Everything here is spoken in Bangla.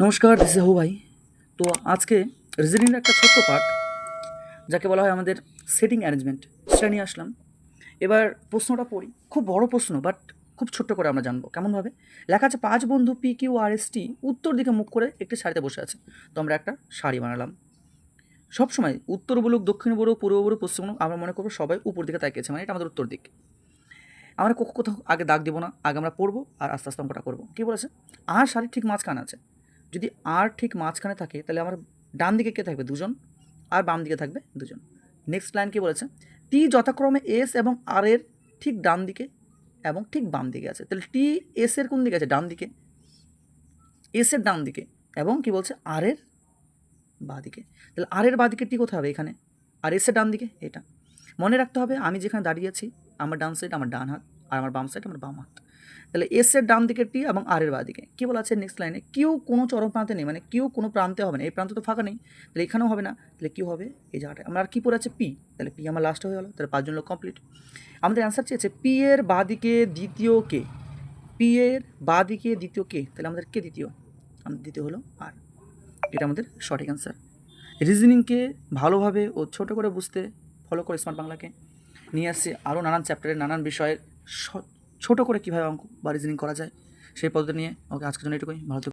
নমস্কার, দিস ইজ হু ভাই। তো আজকে রিজনিংয়ের একটা ছোট্ট পার্ট, যাকে বলা হয় আমাদের সেটিং অ্যারেঞ্জমেন্ট, সেটা নিয়ে আসলাম। এবার প্রশ্নটা পড়ি, খুব বড় প্রশ্ন, বাট খুব ছোট্ট করে আমরা জানবো কেমনভাবে। লেখা আছে 5 বন্ধু P Q R S T উত্তর দিকে মুখ করে একটি সারিতে বসে আছে। তো আমরা একটা সারি বানালাম। সবসময় উত্তর বলুক, দক্ষিণ বলুক, পূর্ব বলুক, পশ্চিম বলুক, আমরা মনে করবো সবাই উপর দিকে তাকিয়েছে, মানে এটা আমাদের উত্তর দিক। আমরা কোথাও আগে দাগ দিব না, আগে আমরা পড়বো আর আস্তে আস্তে অঙ্কটা করবো। কী বলেছে? আর সারি ঠিক মাঝখানে আছে। যদি আর ঠিক মাঝখানে থাকে তাহলে আমার ডান দিকে কে থাকবে? দুজন। আর বাম দিকে থাকবে দুজন। নেক্সট লাইন কী বলেছে? টি যথাক্রমে এস এবং আর এর ঠিক ডান দিকে এবং ঠিক বাম দিকে আছে। তাহলে টি এস এর কোন দিকে আছে? ডান দিকে। এস এর ডান দিকে এবং কি বলছে? আর এর বাঁ দিকে। তাহলে আর এর বাঁ দিকে টি কোথায় হবে? এখানে। আর এস এর ডান দিকে এটা। মনে রাখতে হবে, আমি যেখানে দাঁড়িয়ে আছি আমার ডান সাইড আমার ডান হাত, আর আমার বাম সাইড আমার বাম হাত। তাহলে এস এর ডান দিকে টি এবং আর এর বাঁ দিকে। কী বলা আছে নেক্সট লাইনে? কিউ কোনো চরম প্রান্তে নেই, মানে কিউ কোনো প্রান্তে হবে না। এই প্রান্ত তো ফাঁকা নেই, তাহলে এখানেও হবে না। তাহলে কী হবে? এই জায়গাটায় আমরা আর কী পড়ে আছে? পি। তাহলে পি আমার লাস্টে হয়ে গেলো। তাহলে 5 জন লোক কমপ্লিট। আমাদের অ্যান্সার চেয়েছে পি এর বাঁ দিকে দ্বিতীয় কে। পি এর বাঁ দিকে দ্বিতীয় কে, তাহলে আমাদের কে দ্বিতীয়? আমাদের দ্বিতীয় হলো আর। এটা আমাদের সঠিক অ্যান্সার। রিজনিংকে ভালোভাবে ও ছোটো করে বুঝতে ফলো করে স্মার্ট বাংলাকে নিয়ে আসছে আরও নানান চ্যাপ্টারের নানান বিষয়ের ছোটো করে কীভাবে অঙ্ক বা রিজনিং করা যায় সেই পদ্ধতি নিয়ে। ওকে, আজকের জন্য এটুকুই। ভালো থেকো।